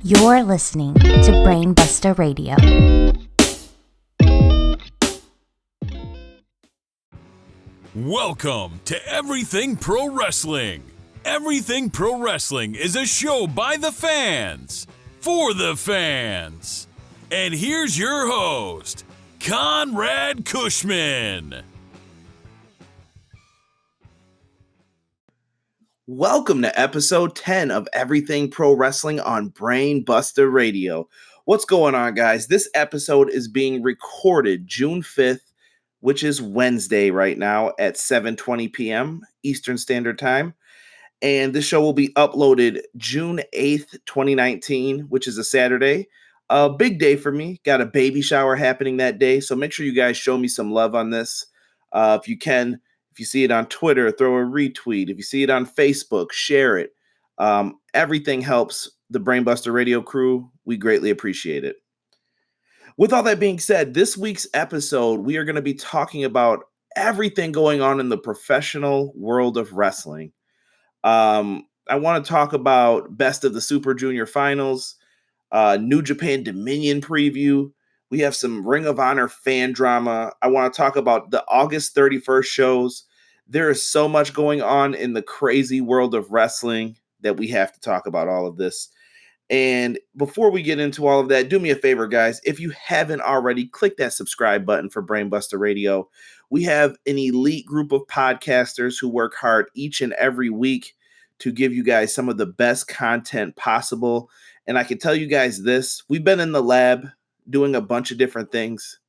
You're listening to Brainbuster Radio. Welcome to Everything Pro Wrestling. Everything Pro Wrestling is a show by the fans, for the fans. And here's your host, Conrad Cushman. Welcome to episode 10 of Everything Pro Wrestling on Brainbuster Radio. What's going on, guys? This episode is being recorded June 5th, which is Wednesday right now at 7:20 p.m. Eastern Standard Time. And this show will be uploaded June 8th, 2019, which is a Saturday. A big day for me. Got a baby shower happening that day, so make sure you guys show me some love on this. If you can, if you see it on Twitter, throw a retweet. If you see it on Facebook, share it. Everything helps the Brainbuster Radio crew. We greatly appreciate it. With all that being said, this week's episode, we are going to be talking about everything going on in the professional world of wrestling. I want to talk about Best of the Super Junior Finals, New Japan Dominion preview. We have some Ring of Honor fan drama. I want to talk about the August 31st shows. There is so much going on in the crazy world of wrestling that we have to talk about all of this. And before we get into all of that, do me a favor, guys. If you haven't already, click that subscribe button for Brainbuster Radio. We have an elite group of podcasters who work hard each and every week to give you guys some of the best content possible. And I can tell you guys this, we've been in the lab doing a bunch of different things.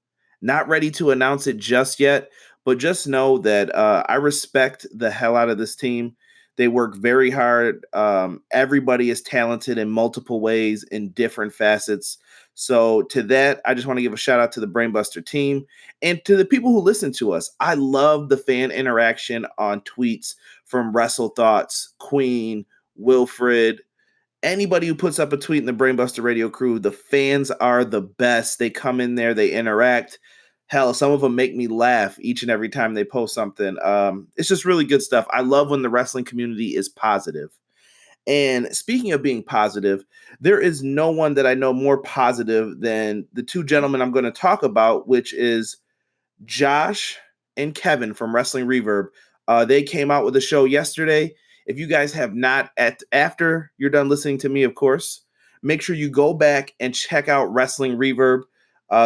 Not ready to announce it just yet, but just know that I respect the hell out of this team. They work very hard. Everybody is talented in multiple ways in different facets. So to that, I just want to give a shout out to the Brainbuster team and to the people who listen to us. I love the fan interaction on tweets from Wrestle Thoughts, Queen, Wilfred, anybody who puts up a tweet in the Brainbuster Radio crew. The fans are the best. They come in there, they interact. Hell, some of them make me laugh each and every time they post something. It's just really good stuff. I love when the wrestling community is positive. And speaking of being positive, there is no one that I know more positive than the two gentlemen I'm going to talk about, which is Josh and Kevin from Wrestling Reverb. They came out with a show yesterday. If you guys have not, after you're done listening to me, of course, make sure you go back and check out Wrestling Reverb.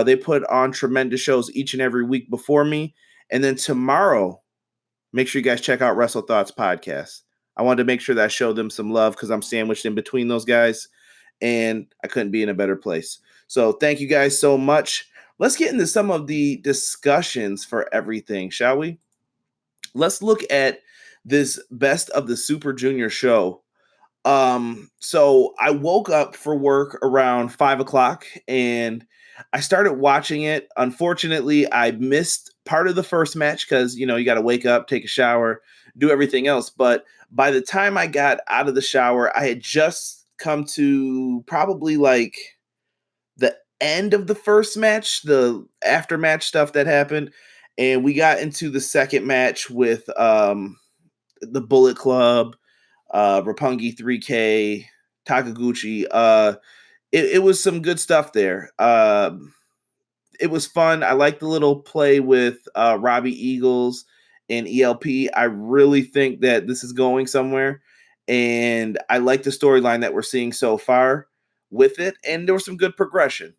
They put on tremendous shows each and every week before me. And then tomorrow, make sure you guys check out Wrestle Thoughts Podcast. I wanted to make sure that I showed them some love because I'm sandwiched in between those guys, and I couldn't be in a better place. So thank you guys so much. Let's get into some of the discussions for everything, shall we? Let's look at this Best of the Super Junior show. So I woke up for work around 5 o'clock and I started watching it. Unfortunately, I missed part of the first match because, you got to wake up, take a shower, do everything else. But by the time I got out of the shower, I had just come to probably like the end of the first match, the after-match stuff that happened. And we got into the second match with the Bullet Club, Roppongi 3K, Takaguchi. It was some good stuff there. It was fun. I like the little play with Robbie Eagles and ELP. I really think that this is going somewhere. And I like the storyline that we're seeing so far with it. And there was some good progression.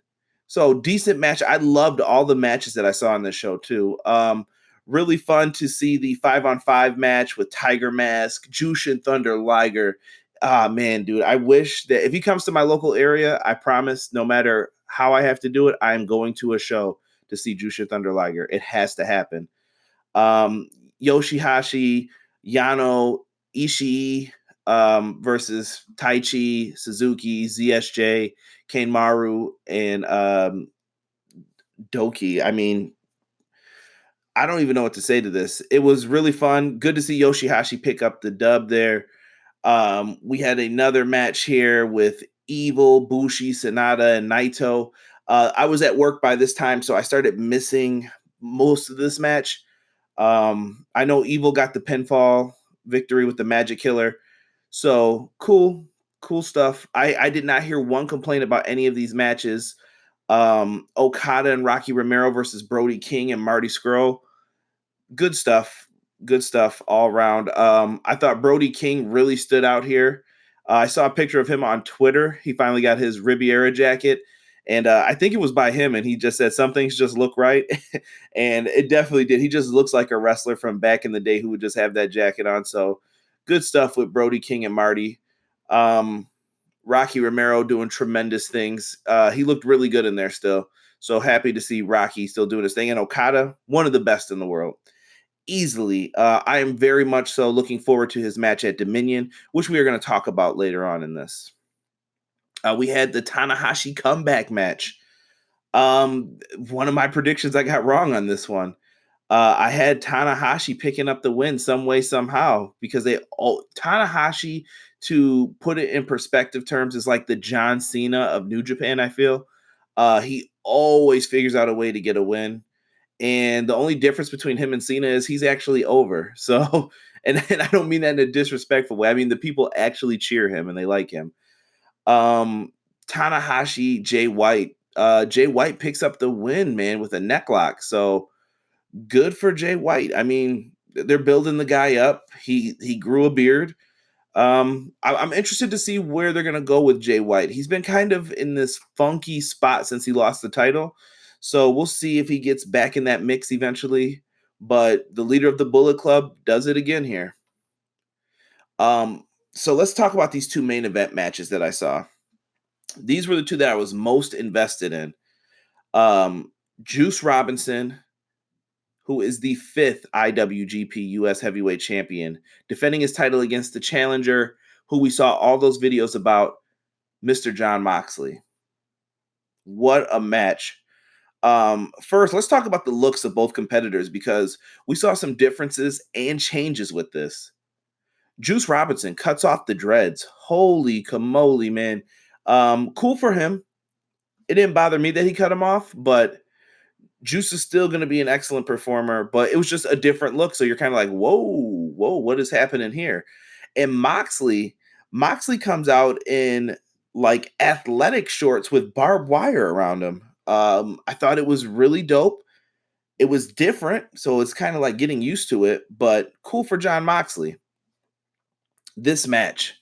So decent match. I loved all the matches that I saw on this show too. Really fun to see the 5-on-5 match with Tiger Mask, Jushin Thunder Liger. Man, dude, I wish that if he comes to my local area, I promise no matter how I have to do it, I am going to a show to see Jushin Thunder Liger. It has to happen. Yoshihashi, Yano, Ishii versus Taichi, Suzuki, ZSJ, Kane Maru, and Doki. I mean, I don't even know what to say to this. It was really fun. Good to see Yoshihashi pick up the dub there. We had another match here with Evil, Bushi, Sanada, and Naito. I was at work by this time, so I started missing most of this match. I know Evil got the pinfall victory with the Magic Killer. So cool Cool stuff. I did not hear one complaint about any of these matches. Okada and Rocky Romero versus Brody King and Marty Scurll. Good stuff. Good stuff all around. I thought Brody King really stood out here. I saw a picture of him on Twitter. He finally got his Riviera jacket. And I think it was by him. And he just said, some things just look right. And it definitely did. He just looks like a wrestler from back in the day who would just have that jacket on. So good stuff with Brody King and Marty. Rocky Romero doing tremendous things. He looked really good in there still. So happy to see Rocky still doing his thing. And Okada, one of the best in the world. Easily. I am very much so looking forward to his match at Dominion, which we are going to talk about later on in this. We had the Tanahashi comeback match. One of my predictions I got wrong on this one. I had Tanahashi picking up the win some way, somehow, because Tanahashi, to put it in perspective terms, is like the John Cena of New Japan, I feel. He always figures out a way to get a win. And the only difference between him and Cena is he's actually over. So, and I don't mean that in a disrespectful way. I mean, the people actually cheer him and they like him. Tanahashi, Jay White. Jay White picks up the win, man, with a neck lock. So good for Jay White. I mean, they're building the guy up. He grew a beard. I'm interested to see where they're going to go with Jay White. He's been kind of in this funky spot since he lost the title. So we'll see if he gets back in that mix eventually. But the leader of the Bullet Club does it again here. So let's talk about these two main event matches that I saw. These were the two that I was most invested in. Juice Robinson, who is the 5th IWGP US Heavyweight Champion, defending his title against the challenger, who we saw all those videos about, Mr. Jon Moxley. What a match. First, let's talk about the looks of both competitors, because we saw some differences and changes with this. Juice Robinson cuts off the dreads. Holy camole, man. Cool for him. It didn't bother me that he cut him off, but Juice is still going to be an excellent performer, but it was just a different look. So you're kind of like, whoa, what is happening here? And Moxley comes out in like athletic shorts with barbed wire around him. I thought it was really dope. It was different, so it's kind of like getting used to it, but cool for Jon Moxley. This match,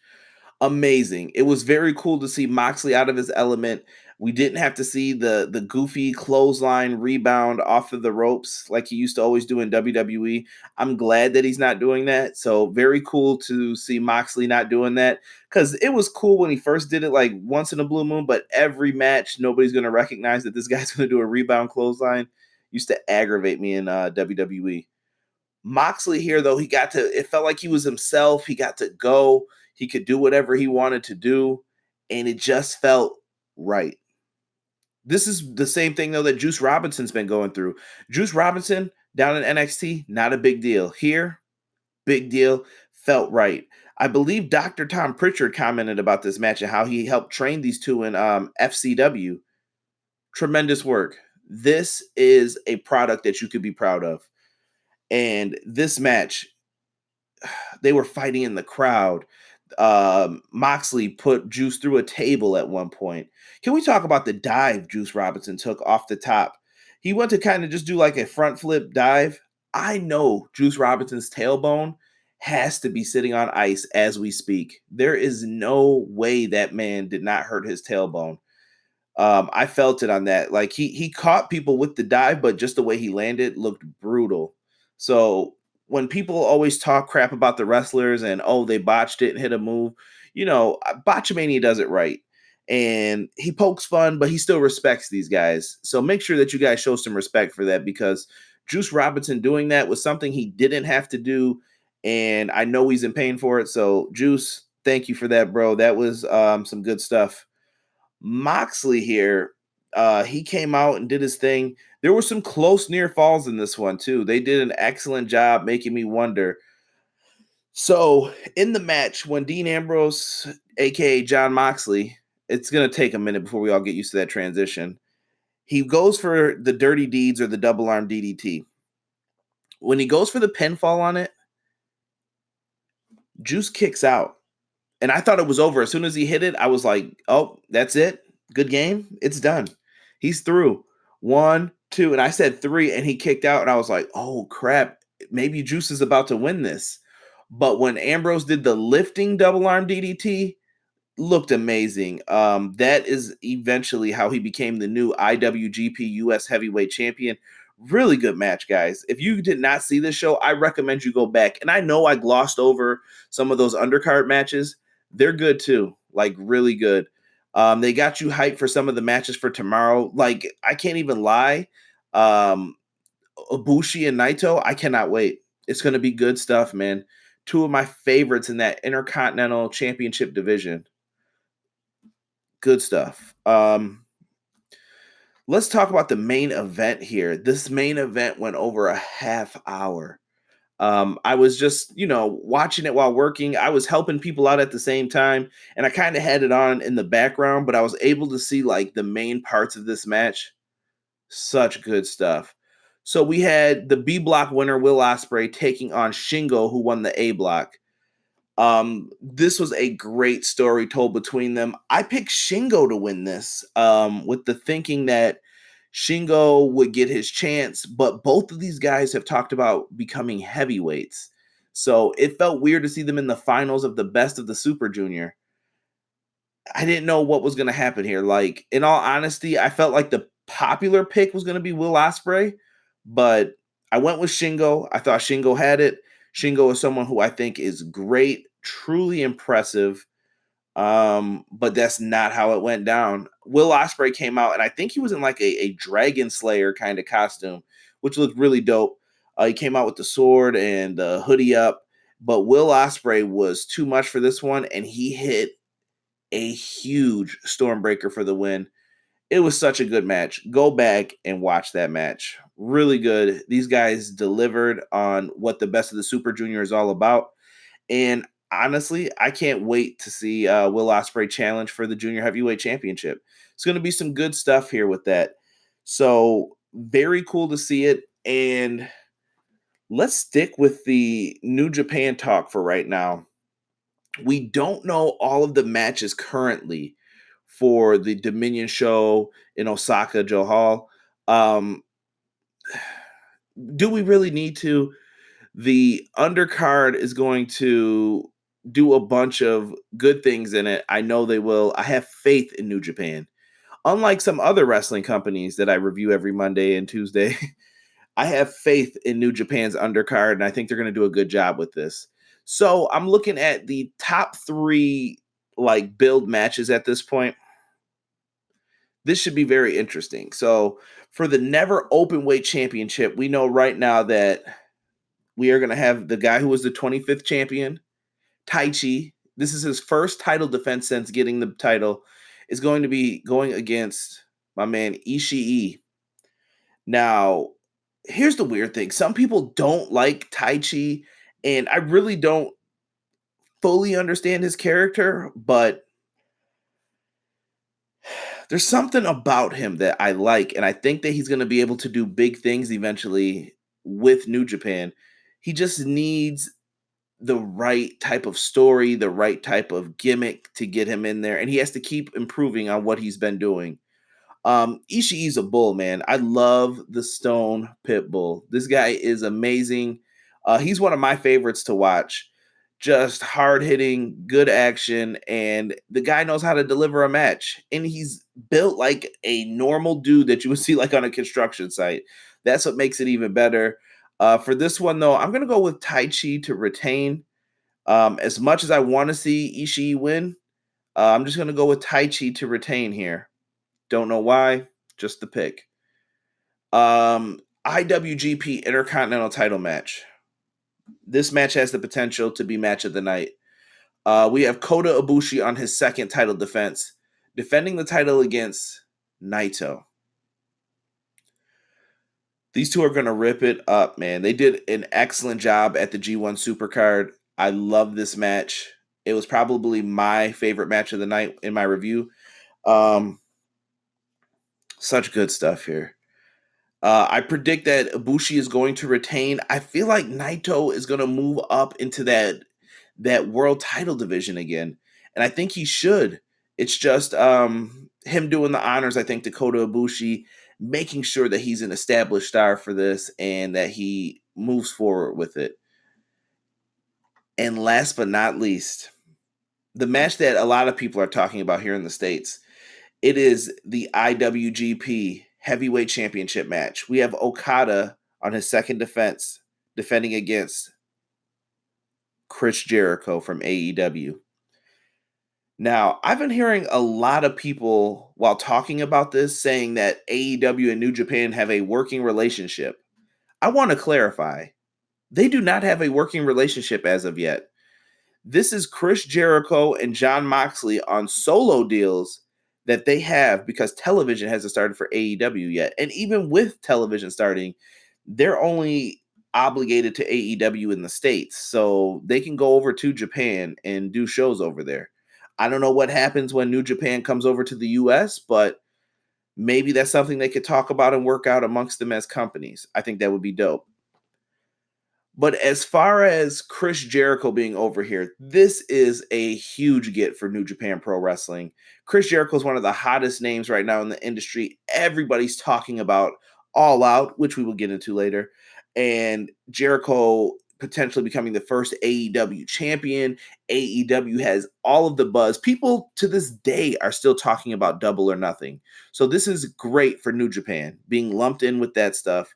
amazing. It was very cool to see Moxley out of his element. We didn't have to see the goofy clothesline rebound off of the ropes like he used to always do in WWE. I'm glad that he's not doing that. So very cool to see Moxley not doing that, because it was cool when he first did it like once in a blue moon, but every match nobody's going to recognize that this guy's going to do a rebound clothesline. Used to aggravate me in WWE. Moxley here, though, it felt like he was himself. He got to go. He could do whatever he wanted to do, and it just felt right. This is the same thing, though, that Juice Robinson's been going through. Juice Robinson down in NXT, not a big deal. Here, big deal, felt right. I believe Dr. Tom Pritchard commented about this match and how he helped train these two in FCW. Tremendous work. This is a product that you could be proud of. And this match, they were fighting in the crowd. Moxley put Juice through a table at one point. Can we talk about the dive Juice Robinson took off the top? He went to kind of just do like a front flip dive. I know Juice Robinson's tailbone has to be sitting on ice as we speak. There is no way that man did not hurt his tailbone. I felt it on that. Like he caught people with the dive, but just the way he landed looked brutal. So when people always talk crap about the wrestlers and, oh, they botched it and hit a move, Botchamania does it right. And he pokes fun, but he still respects these guys. So make sure that you guys show some respect for that, because Juice Robinson doing that was something he didn't have to do. And I know he's in pain for it. So Juice, thank you for that, bro. That was some good stuff. Moxley here, he came out and did his thing. There were some close near falls in this one too. They did an excellent job making me wonder. So in the match, when Dean Ambrose, aka Jon Moxley, it's going to take a minute before we all get used to that transition. He goes for the dirty deeds or the double arm DDT. When he goes for the pinfall on it, Juice kicks out. And I thought it was over. As soon as he hit it, I was like, oh, that's it. Good game. It's done. He's through. 1, 2. And I said 3, and he kicked out. And I was like, oh, crap. Maybe Juice is about to win this. But when Ambrose did the lifting double arm DDT, looked amazing. That is eventually how he became the new IWGP US Heavyweight Champion. Really good match, guys. If you did not see this show, I recommend you go back. And I know I glossed over some of those undercard matches. They're good too, like really good. They got you hyped for some of the matches for tomorrow. Like, I can't even lie. Ibushi and Naito, I cannot wait. It's going to be good stuff, man. Two of my favorites in that Intercontinental Championship division. Good stuff. Let's talk about the main event here. This main event went over a half hour. I was just, watching it while working. I was helping people out at the same time, and I kind of had it on in the background, but I was able to see like the main parts of this match. Such good stuff. So we had the B block winner, Will Ospreay, taking on Shingo, who won the A block. This was a great story told between them. I picked Shingo to win this, with the thinking that Shingo would get his chance, but both of these guys have talked about becoming heavyweights. So it felt weird to see them in the finals of the Best of the Super Junior. I didn't know what was going to happen here. Like, in all honesty, I felt like the popular pick was going to be Will Ospreay, but I went with Shingo. I thought Shingo had it. Shingo is someone who I think is great, truly impressive. But that's not how it went down. Will Ospreay came out, and I think he was in like a Dragon Slayer kind of costume, which looked really dope. He came out with the sword and the hoodie up, but Will Ospreay was too much for this one, and he hit a huge Stormbreaker for the win. It was such a good match. Go back and watch that match. Really good. These guys delivered on what the Best of the Super Junior is all about. And honestly, I can't wait to see Will Ospreay challenge for the Junior Heavyweight Championship. It's going to be some good stuff here with that. So very cool to see it. And let's stick with the New Japan talk for right now. We don't know all of the matches currently for the Dominion show in Osaka, Joe Hall. Do we really need to? The undercard is going to do a bunch of good things in it. I know they will. I have faith in New Japan. Unlike some other wrestling companies that I review every Monday and Tuesday, I have faith in New Japan's undercard, and I think they're going to do a good job with this. So I'm looking at the top 3 like build matches at this point. This should be very interesting. So for the Never Openweight Championship, we know right now that we are going to have the guy who was the 25th champion, Taichi. This is his first title defense since getting the title. Is going to be going against my man Ishii. Now, here's the weird thing. Some people don't like Taichi, and I really don't fully understand his character, but there's something about him that I like, and I think that he's going to be able to do big things eventually with New Japan. He just needs the right type of story, the right type of gimmick to get him in there, and he has to keep improving on what he's been doing. Ishii's a bull, man. I love the Stone Pitbull. This guy is amazing. He's one of my favorites to watch. Just hard-hitting, good action, and the guy knows how to deliver a match. And he's built like a normal dude that you would see like on a construction site. That's what makes it even better. For this one, though, I'm going to go with Taichi to retain. As much as I want to see Ishii win, I'm just going to go with Taichi to retain here. Don't know why, just the pick. IWGP Intercontinental title match. This match has the potential to be match of the night. We have Kota Ibushi on his second title defense, defending the title against Naito. These two are going to rip it up, man. They did an excellent job at the G1 Supercard. I love this match. It was probably my favorite match of the night in my review. Such good stuff here. I predict that Ibushi is going to retain. I feel like Naito is going to move up into that world title division again. And I think he should. It's just him doing the honors, I think, to Kota Ibushi, making sure that he's an established star for this and that he moves forward with it. And last but not least, the match that a lot of people are talking about here in the States, it is the IWGP Heavyweight Championship match. We have Okada on his second defense, defending against Chris Jericho from AEW. Now, I've been hearing a lot of people while talking about this saying that AEW and New Japan have a working relationship. I want to clarify. They do not have a working relationship as of yet. This is Chris Jericho and Jon Moxley on solo deals that they have because television hasn't started for AEW yet. And even with television starting, they're only obligated to AEW in the States. So they can go over to Japan and do shows over there. I don't know what happens when New Japan comes over to the US, but maybe that's something they could talk about and work out amongst them as companies. I think that would be dope. But as far as Chris Jericho being over here, this is a huge get for New Japan Pro Wrestling. Chris Jericho is one of the hottest names right now in the industry. Everybody's talking about All Out, which we will get into later, and Jericho potentially becoming the first AEW champion. AEW has all of the buzz. People to this day are still talking about Double or Nothing. So this is great for New Japan, being lumped in with that stuff.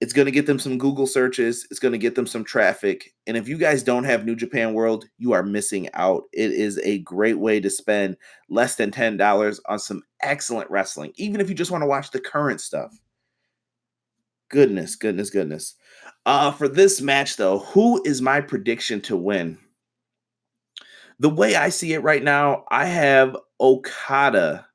It's going to get them some Google searches. It's going to get them some traffic. And if you guys don't have New Japan World, you are missing out. It is a great way to spend less than $10 on some excellent wrestling, even if you just want to watch the current stuff. Goodness. For this match, though, who is my prediction to win? The way I see it right now, I have Okada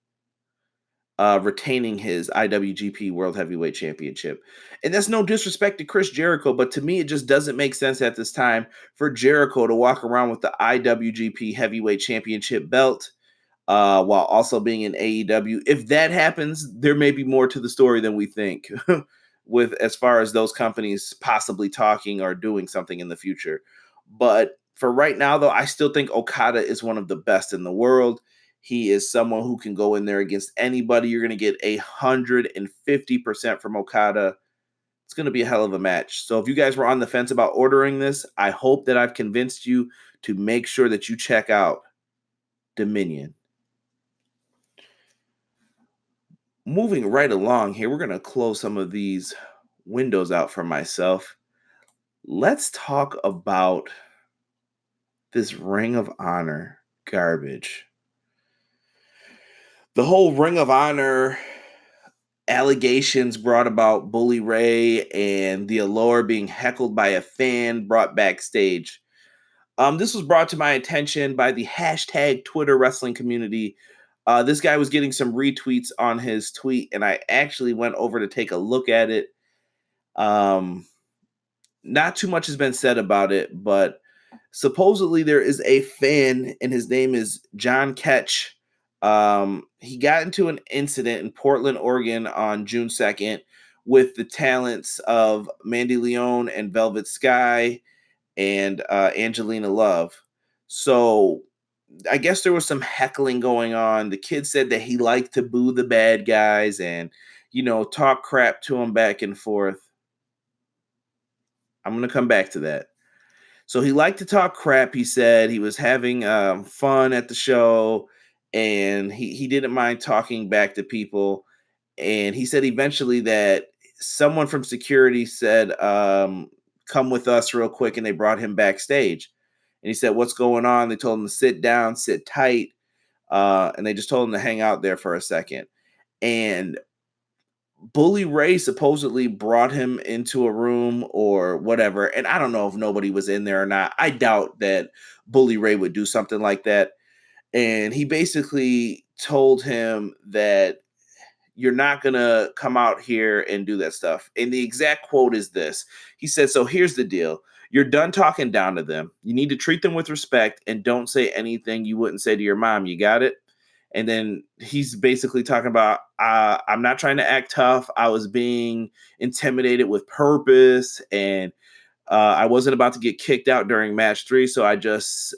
retaining his IWGP World Heavyweight Championship. And that's no disrespect to Chris Jericho, but to me, it just doesn't make sense at this time for Jericho to walk around with the IWGP Heavyweight Championship belt while also being in AEW. If that happens, there may be more to the story than we think with as far as those companies possibly talking or doing something in the future. But for right now, though, I still think Okada is one of the best in the world. He is someone who can go in there against anybody. You're going to get 150% from Okada. It's going to be a hell of a match. So if you guys were on the fence about ordering this, I hope that I've convinced you to make sure that you check out Dominion. Moving right along here, we're going to close some of these windows out for myself. Let's talk about this Ring of Honor garbage. The whole Ring of Honor allegations brought about Bully Ray and the Allure being heckled by a fan brought backstage. This was brought to my attention by the hashtag Twitter wrestling community. This guy was getting some retweets on his tweet, and I actually went over to take a look at it. Not too much has been said about it, but supposedly there is a fan, and his name is John Ketch. He got into an incident in Portland, Oregon on June 2nd with the talents of Mandy Leon and Velvet Sky and Angelina Love. So I guess there was some heckling going on. The kid said that he liked to boo the bad guys and, talk crap to them back and forth. I'm going to come back to that. So he liked to talk crap. He said he was having fun at the show, and he didn't mind talking back to people. And he said eventually that someone from security said, come with us real quick, and they brought him backstage. And he said, what's going on? They told him to sit down, sit tight, and they just told him to hang out there for a second. And Bully Ray supposedly brought him into a room or whatever. And I don't know if nobody was in there or not. I doubt that Bully Ray would do something like that. And he basically told him that you're not going to come out here and do that stuff. And the exact quote is this. He said, so here's the deal. You're done talking down to them. You need to treat them with respect and don't say anything you wouldn't say to your mom. You got it? And then he's basically talking about, I'm not trying to act tough. I was being intimidated with purpose. And I wasn't about to get kicked out during match 3, so I just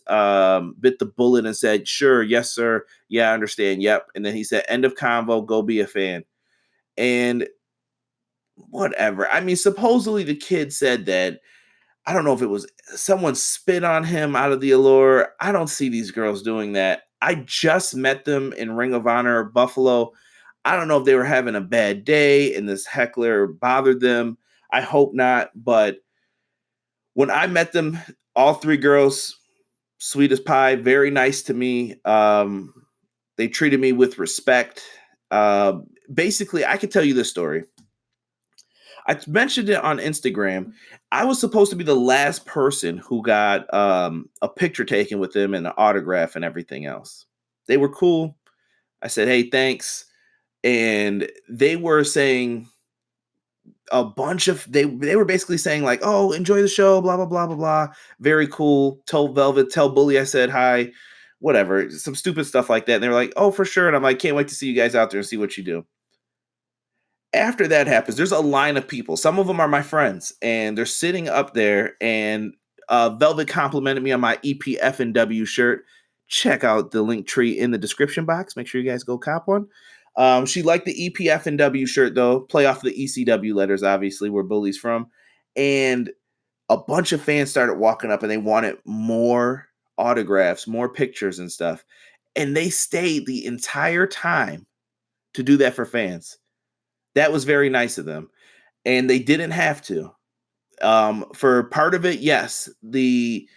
bit the bullet and said, sure, yes, sir. Yeah, I understand. Yep. And then he said, end of convo, go be a fan. And whatever. I mean, supposedly the kid said that, I don't know if it was someone spit on him out of the Allure. I don't see these girls doing that. I just met them in Ring of Honor Buffalo. I don't know if they were having a bad day and this heckler bothered them. I hope not. But when I met them, all 3 girls, sweet as pie, very nice to me. They treated me with respect. Basically, I could tell you this story. I mentioned it on Instagram. I was supposed to be the last person who got a picture taken with them and an autograph and everything else. They were cool. I said, hey, thanks. And they were saying a bunch of, they were basically saying like, oh, enjoy the show, blah, blah, blah, blah, blah. Very cool. Told Velvet, tell Bully I said hi, whatever. Some stupid stuff like that. And they were like, oh, for sure. And I'm like, can't wait to see you guys out there and see what you do. After that happens, there's a line of people. Some of them are my friends, and they're sitting up there, and Velvet complimented me on my EPF&W shirt. Check out the link tree in the description box. Make sure you guys go cop one. She liked the EPF&W shirt, though. Play off the ECW letters, obviously, where Bully's from. And a bunch of fans started walking up, and they wanted more autographs, more pictures and stuff. And they stayed the entire time to do that for fans. That was very nice of them. And they didn't have to. For part of it, yes, the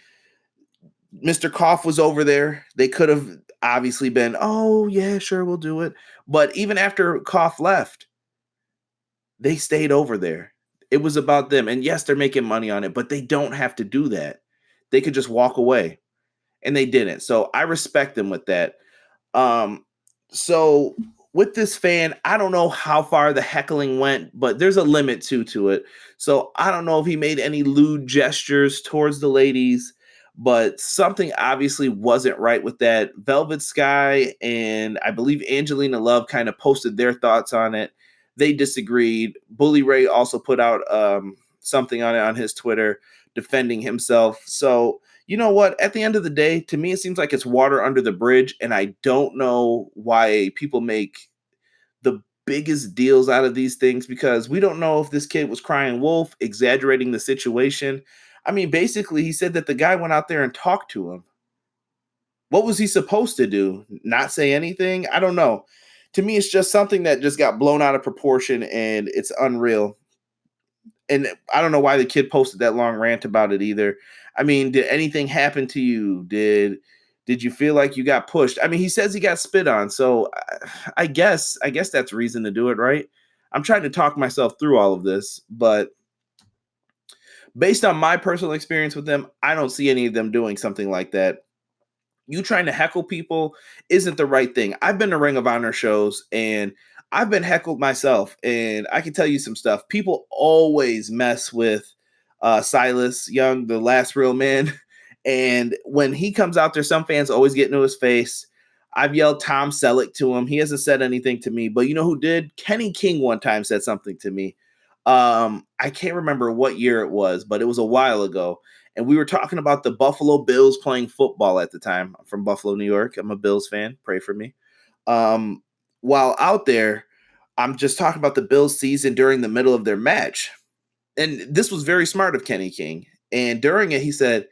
Mr. Koff was over there. They could have obviously been, oh, yeah, sure, we'll do it. But even after Koff left, they stayed over there. It was about them. And yes, they're making money on it, but they don't have to do that. They could just walk away. And they didn't. So I respect them with that. So with this fan, I don't know how far the heckling went, but there's a limit to it. So I don't know if he made any lewd gestures towards the ladies, but something obviously wasn't right with that. Velvet Sky and I believe Angelina Love kind of posted their thoughts on it. They disagreed. Bully Ray also put out something on it on his Twitter defending himself. So you know what? At the end of the day, to me, it seems like it's water under the bridge, and I don't know why people make the biggest deals out of these things because we don't know if this kid was crying wolf, exaggerating the situation. I mean, basically, he said that the guy went out there and talked to him. What was he supposed to do? Not say anything? I don't know. To me, it's just something that just got blown out of proportion, and it's unreal. And I don't know why the kid posted that long rant about it either. I mean, did anything happen to you? Did you feel like you got pushed? I mean, he says he got spit on, so I guess that's reason to do it, right? I'm trying to talk myself through all of this, but based on my personal experience with them, I don't see any of them doing something like that. You trying to heckle people isn't the right thing. I've been to Ring of Honor shows and I've been heckled myself, and I can tell you some stuff. People always mess with Silas Young, the last real man. And when he comes out there, some fans always get into his face. I've yelled Tom Selleck to him. He hasn't said anything to me, but you know who did? Kenny King one time said something to me. I can't remember what year it was, but it was a while ago. And we were talking about the Buffalo Bills playing football at the time. I'm from Buffalo, New York. I'm a Bills fan. Pray for me. While out there, I'm just talking about the Bills season during the middle of their match. And this was very smart of Kenny King. And during it, he said,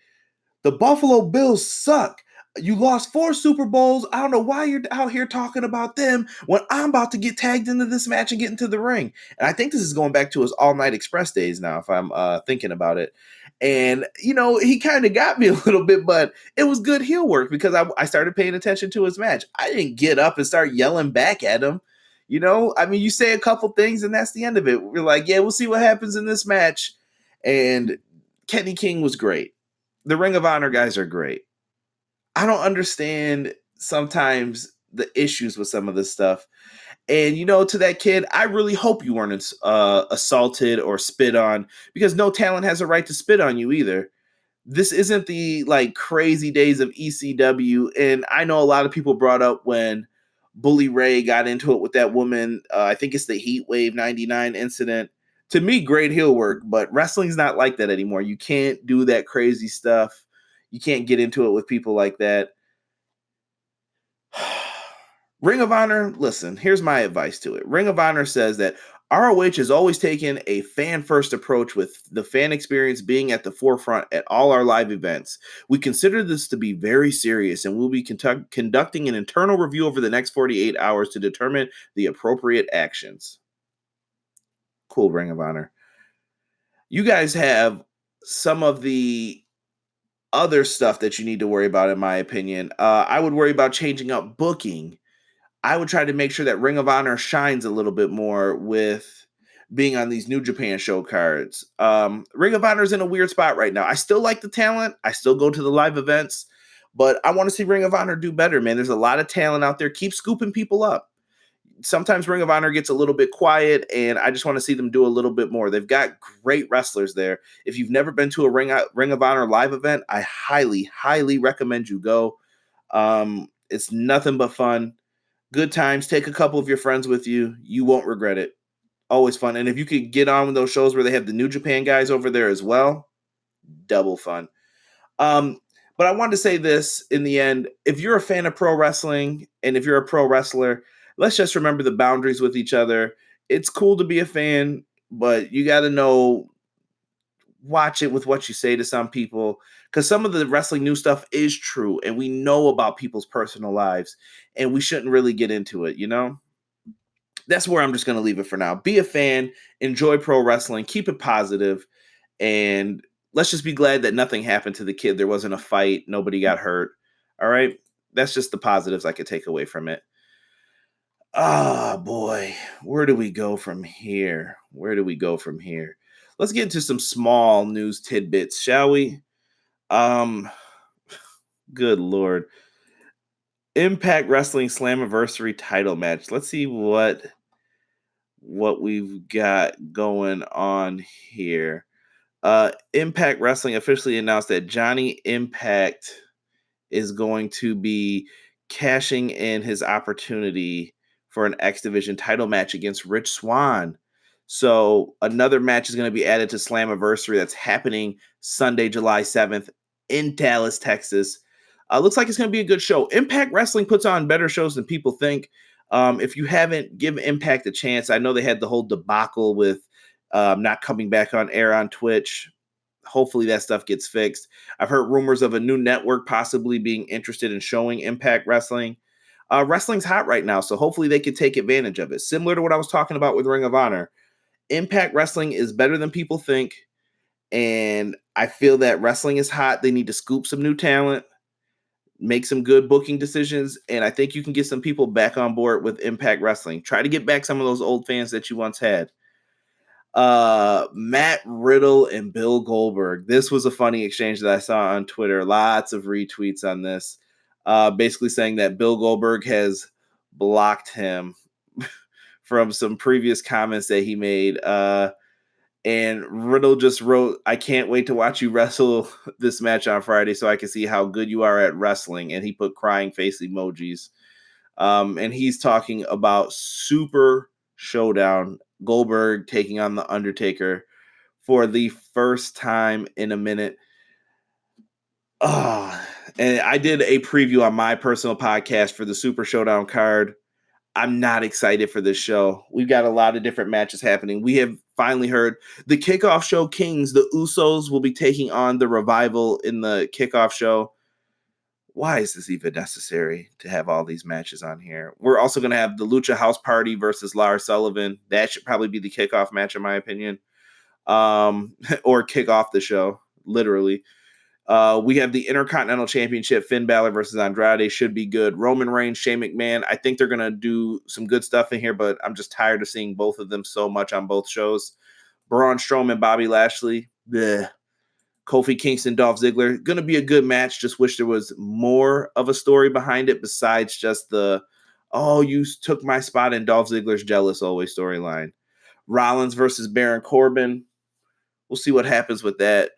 the Buffalo Bills suck. You lost 4 Super Bowls. I don't know why you're out here talking about them when I'm about to get tagged into this match and get into the ring. And I think this is going back to his All Night Express days now, if I'm thinking about it. And, you know, he kind of got me a little bit, but it was good heel work because I started paying attention to his match. I didn't get up and start yelling back at him. You know, I mean, you say a couple things and that's the end of it. We're like, yeah, we'll see what happens in this match. And Kenny King was great. The Ring of Honor guys are great. I don't understand sometimes the issues with some of this stuff. And, you know, to that kid, I really hope you weren't assaulted or spit on because no talent has a right to spit on you either. This isn't the like crazy days of ECW. And I know a lot of people brought up when Bully Ray got into it with that woman. I think it's the Heat Wave 99 incident. To me, great heel work, but wrestling's not like that anymore. You can't do that crazy stuff. You can't get into it with people like that. Ring of Honor, listen, here's my advice to it. Ring of Honor says that ROH has always taken a fan-first approach with the fan experience being at the forefront at all our live events. We consider this to be very serious and we'll be conducting an internal review over the next 48 hours to determine the appropriate actions. Cool, Ring of Honor. You guys have some of the other stuff that you need to worry about, in my opinion. I would worry about changing up booking. I would try to make sure that Ring of Honor shines a little bit more with being on these New Japan show cards. Ring of Honor is in a weird spot right now. I still like the talent. I still go to the live events, but I want to see Ring of Honor do better, man. There's a lot of talent out there. Keep scooping people up. Sometimes Ring of Honor gets a little bit quiet, and I just want to see them do a little bit more. They've got great wrestlers there. If you've never been to a Ring of Honor live event, I highly, highly recommend you go. It's nothing but fun. Good times. Take a couple of your friends with you. You won't regret it. Always fun. And if you could get on with those shows where they have the New Japan guys over there as well, double fun. But I wanted to say this in the end. If you're a fan of pro wrestling and if you're a pro wrestler, let's just remember the boundaries with each other. It's cool to be a fan, but you got to know, watch it with what you say to some people, because some of the wrestling news stuff is true and we know about people's personal lives and we shouldn't really get into it, you know? That's where I'm just going to leave it for now. Be a fan, enjoy pro wrestling, keep it positive, and let's just be glad that nothing happened to the kid. There wasn't a fight. Nobody got hurt. All right? That's just the positives I could take away from it. Ah, boy. Where do we go from here? Let's get into some small news tidbits, shall we? Good Lord. Impact Wrestling Slammiversary title match. Let's see what we've got going on here. Impact Wrestling officially announced that Johnny Impact is going to be cashing in his opportunity for an X Division title match against Rich Swann. So another match is going to be added to Slammiversary that's happening Sunday, July 7th in Dallas, Texas. Looks like it's going to be a good show. Impact Wrestling puts on better shows than people think. If you haven't, give Impact a chance. I know they had the whole debacle with not coming back on air on Twitch. Hopefully that stuff gets fixed. I've heard rumors of a new network possibly being interested in showing Impact Wrestling. Wrestling's hot right now, so hopefully they could take advantage of it. Similar to what I was talking about with Ring of Honor. Impact Wrestling is better than people think, and I feel that wrestling is hot. They need to scoop some new talent, make some good booking decisions, and I think you can get some people back on board with Impact Wrestling. Try to get back some of those old fans that you once had. Matt Riddle and Bill Goldberg. This was a funny exchange that I saw on Twitter. Lots of retweets on this. Basically saying that Bill Goldberg has blocked him from some previous comments that he made. And Riddle just wrote, "I can't wait to watch you wrestle this match on Friday so I can see how good you are at wrestling." And he put crying face emojis. And he's talking about Super Showdown, Goldberg taking on The Undertaker for the first time in a minute. And I did a preview on my personal podcast for the Super Showdown card. I'm not excited for this show. We've got a lot of different matches happening. We have finally heard the kickoff show Kings. The Usos will be taking on the Revival in the kickoff show. Why is this even necessary to have all these matches on here? We're also going to have the Lucha House Party versus Lars Sullivan. That should probably be the kickoff match, in my opinion. Or kick off the show, literally. We have the Intercontinental Championship, Finn Balor versus Andrade, should be good. Roman Reigns, Shane McMahon. I think they're going to do some good stuff in here, but I'm just tired of seeing both of them so much on both shows. Braun Strowman, Bobby Lashley. Bleh. Kofi Kingston, Dolph Ziggler. Going to be a good match. Just wish there was more of a story behind it besides just the, "Oh, you took my spot in Dolph Ziggler's jealous always" storyline. Rollins versus Baron Corbin. We'll see what happens with that.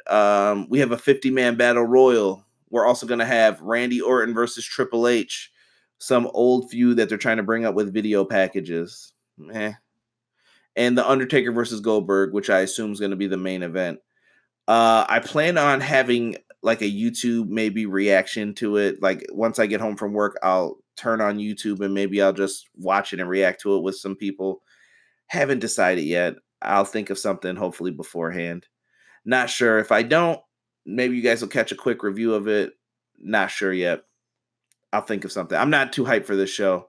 We have a 50-man battle royal. We're also going to have Randy Orton versus Triple H. Some old feud that they're trying to bring up with video packages. and The Undertaker versus Goldberg, which I assume is going to be the main event. I plan on having like a YouTube maybe reaction to it. Like once I get home from work, I'll turn on YouTube and maybe I'll just watch it and react to it with some people. Haven't decided yet. I'll think of something hopefully beforehand. Not sure. If I don't, maybe you guys will catch a quick review of it. Not sure yet. I'll think of something. I'm not too hyped for this show.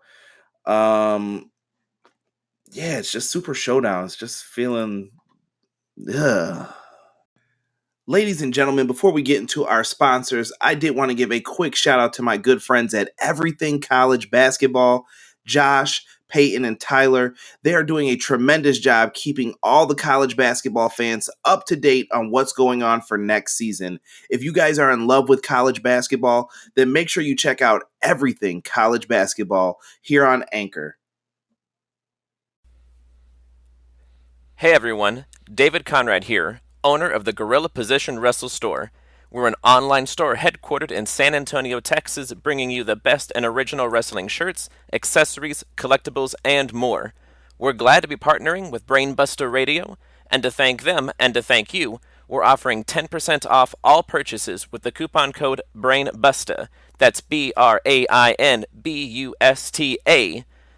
Yeah, it's just Super Showdown. It's just feeling ugh. Ladies and gentlemen, before we get into our sponsors, I did want to give a quick shout out to my good friends at Everything College Basketball, Josh, Peyton, and Tyler. They are doing a tremendous job keeping all the college basketball fans up to date on what's going on for next season. If you guys are in love with college basketball, then make sure you check out Everything College Basketball here on Anchor. Hey everyone, David Conrad here, owner of the Gorilla Position Wrestle Store. We're an online store headquartered in San Antonio, Texas, bringing you the best and original wrestling shirts, accessories, collectibles, and more. We're glad to be partnering with Brainbuster Radio, and to thank them and to thank you, we're offering 10% off all purchases with the coupon code BRAINBUSTA. That's BRAINBUSTA.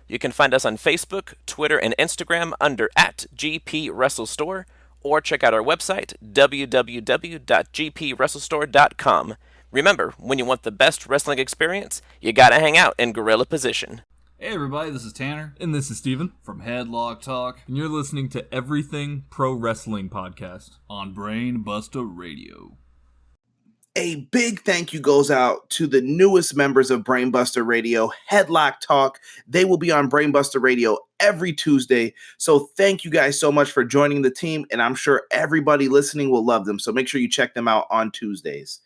You can find us on Facebook, Twitter, and Instagram under @GPWrestleStore, or check out our website, www.gpwrestlestore.com. Remember, when you want the best wrestling experience, you gotta hang out in Gorilla Position. Hey everybody, this is Tanner. And this is Steven. From Headlock Talk And you're listening to Everything Pro Wrestling Podcast. on Brainbuster Radio. A big thank you goes out to the newest members of Brainbuster Radio, Headlock Talk. They will be on Brainbuster Radio every Tuesday. So thank you guys so much for joining the team, and I'm sure everybody listening will love them. So make sure you check them out on Tuesdays.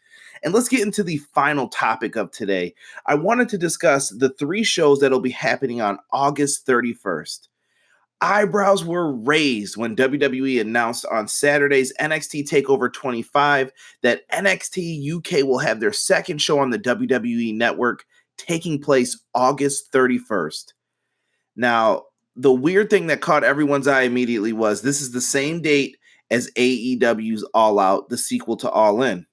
And let's get into the final topic of today. I wanted to discuss the 3 shows that will be happening on August 31st. Eyebrows were raised when WWE announced on Saturday's NXT TakeOver 25 that NXT UK will have their second show on the WWE Network, taking place August 31st. Now, the weird thing that caught everyone's eye immediately was this is the same date as AEW's All Out, the sequel to All In.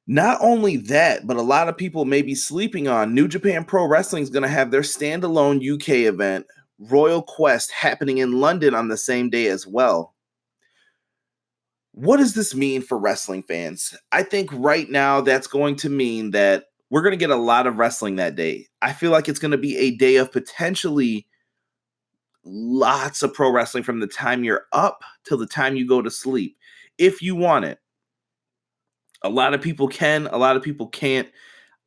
Not only that, but a lot of people may be sleeping on New Japan Pro Wrestling is going to have their standalone UK event, Royal Quest, happening in London on the same day as well. What does this mean for wrestling fans? I think right now that's going to mean that we're going to get a lot of wrestling that day. I feel like it's going to be a day of potentially lots of pro wrestling from the time you're up till the time you go to sleep, if you want it. A lot of people can, a lot of people can't.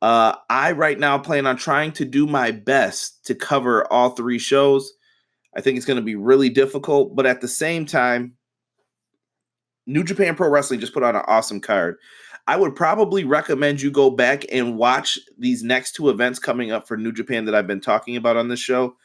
I right now plan on trying to do my best to cover all 3 shows. I think it's going to be really difficult, but at the same time, New Japan Pro Wrestling just put on an awesome card. I would probably recommend you go back and watch these next 2 events coming up for New Japan that I've been talking about on this show.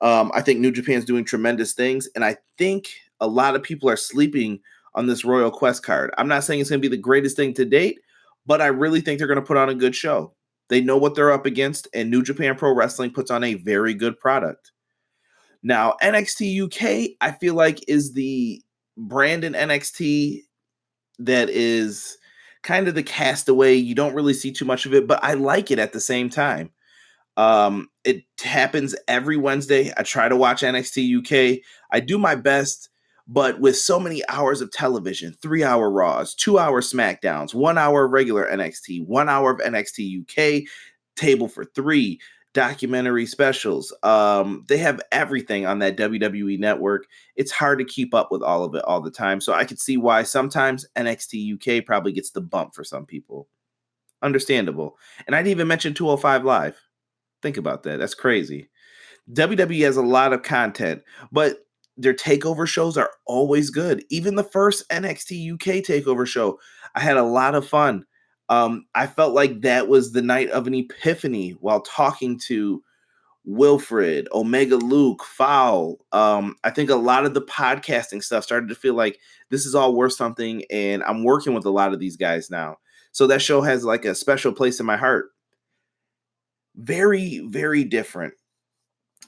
I think New Japan's doing tremendous things, and I think a lot of people are sleeping on this Royal Quest card. I'm not saying it's going to be the greatest thing to date, but I really think they're going to put on a good show. They know what they're up against, and New Japan Pro Wrestling puts on a very good product. Now, NXT UK, I feel like, is the brand in NXT that is kind of the castaway. You don't really see too much of it, but I like it at the same time. It happens every Wednesday. I try to watch NXT UK. I do my best, but with so many hours of television, 3-hour Raws, 2-hour SmackDowns, 1 hour of regular NXT, 1 hour of NXT UK, Table for 3, documentary specials. They have everything on that WWE network. It's hard to keep up with all of it all the time. So I could see why sometimes NXT UK probably gets the bump for some people. Understandable. And I didn't even mention 205 Live. Think about that. That's crazy. WWE has a lot of content, but their takeover shows are always good. Even the first NXT UK takeover show, I had a lot of fun. I felt like that was the night of an epiphany while talking to Wilfred, Omega Luke, Fowl. I think a lot of the podcasting stuff started to feel like this is all worth something, and I'm working with a lot of these guys now. So that show has like a special place in my heart. Very, very different.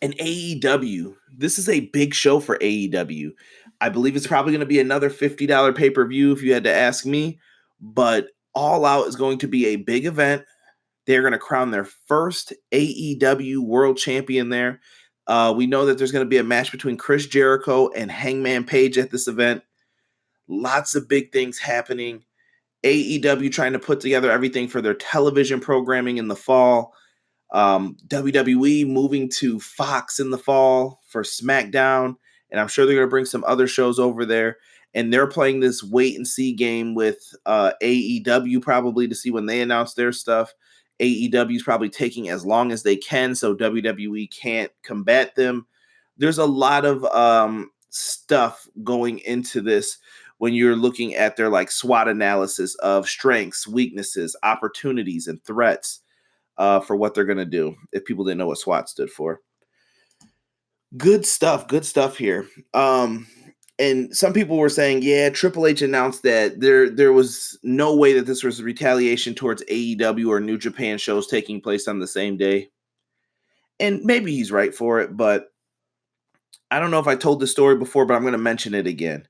And AEW, this is a big show for AEW. I believe it's probably going to be another $50 pay-per-view if you had to ask me, but All Out is going to be a big event. They're going to crown their first AEW World Champion there. We know that there's going to be a match between Chris Jericho and Hangman Page at this event. Lots of big things happening. AEW trying to put together everything for their television programming in the fall. WWE moving to Fox in the fall for SmackDown, and I'm sure they're going to bring some other shows over there. And they're playing this wait and see game with AEW probably to see when they announce their stuff. AEW is probably taking as long as they can so WWE can't combat them. There's a lot of stuff going into this when you're looking at their like SWOT analysis of strengths, weaknesses, opportunities, and threats. For what they're going to do, if people didn't know what SWAT stood for. Good stuff here. And some people were saying, yeah, Triple H announced that there was no way that this was retaliation towards AEW or New Japan shows taking place on the same day. And maybe he's right for it, but I don't know if I told this story before, but I'm going to mention it again.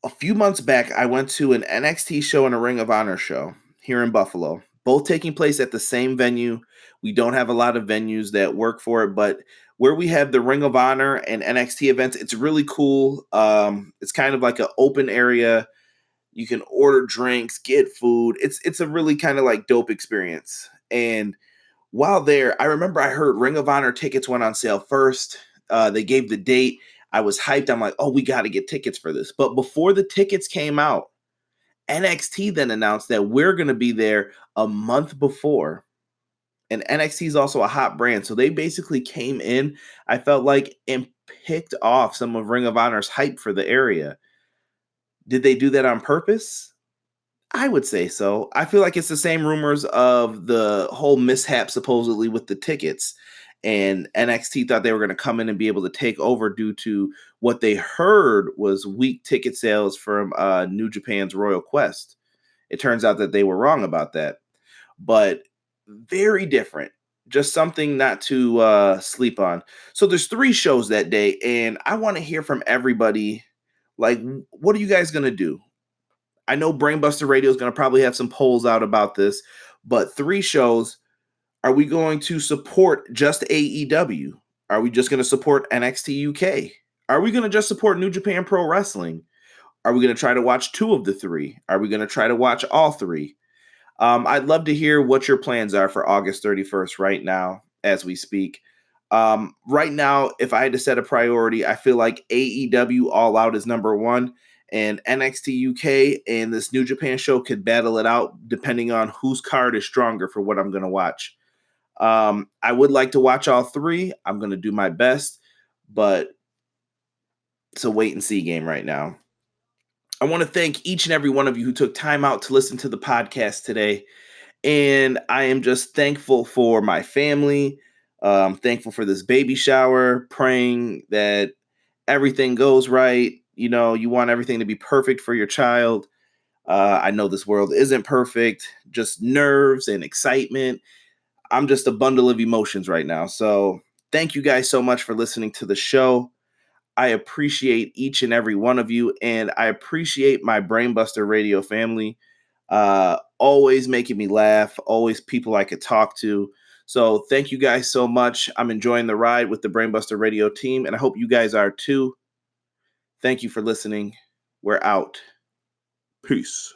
A few months back, I went to an NXT show and a Ring of Honor show here in Buffalo. Both taking place at the same venue. We don't have a lot of venues that work for it, but where we have the Ring of Honor and NXT events, it's really cool. It's kind of like an open area. You can order drinks, get food. It's a really kind of like dope experience. And while there, I remember I heard Ring of Honor tickets went on sale first. They gave the date. I was hyped. I'm like, oh, we got to get tickets for this. But before the tickets came out, NXT then announced that we're going to be there a month before. And NXT is also a hot brand. So they basically came in, I felt like, and picked off some of Ring of Honor's hype for the area. Did they do that on purpose? I would say so. I feel like it's the same rumors of the whole mishap supposedly with the tickets. And NXT thought they were going to come in and be able to take over due to what they heard was weak ticket sales from New Japan's Royal Quest. It turns out that they were wrong about that. But very different. Just something not to sleep on. So there's 3 shows that day, and I want to hear from everybody. Like, what are you guys going to do? I know Brainbuster Radio is going to probably have some polls out about this, but 3 shows. Are we going to support just AEW? Are we just going to support NXT UK? Are we going to just support New Japan Pro Wrestling? Are we going to try to watch 2 of the 3? Are we going to try to watch all 3? I'd love to hear what your plans are for August 31st right now as we speak. Right now, if I had to set a priority, I feel like AEW All Out is number 1, and NXT UK and this New Japan show could battle it out depending on whose card is stronger for what I'm going to watch. I would like to watch all 3. I'm going to do my best, but it's a wait and see game right now. I want to thank each and every one of you who took time out to listen to the podcast today. And I am just thankful for my family. Thankful for this baby shower, praying that everything goes right. You know, you want everything to be perfect for your child. I know this world isn't perfect, just nerves and excitement. I'm just a bundle of emotions right now. So thank you guys so much for listening to the show. I appreciate each and every one of you, and I appreciate my Brainbuster Radio family. Always making me laugh, always people I could talk to. So thank you guys so much. I'm enjoying the ride with the Brainbuster Radio team, and I hope you guys are too. Thank you for listening. We're out. Peace.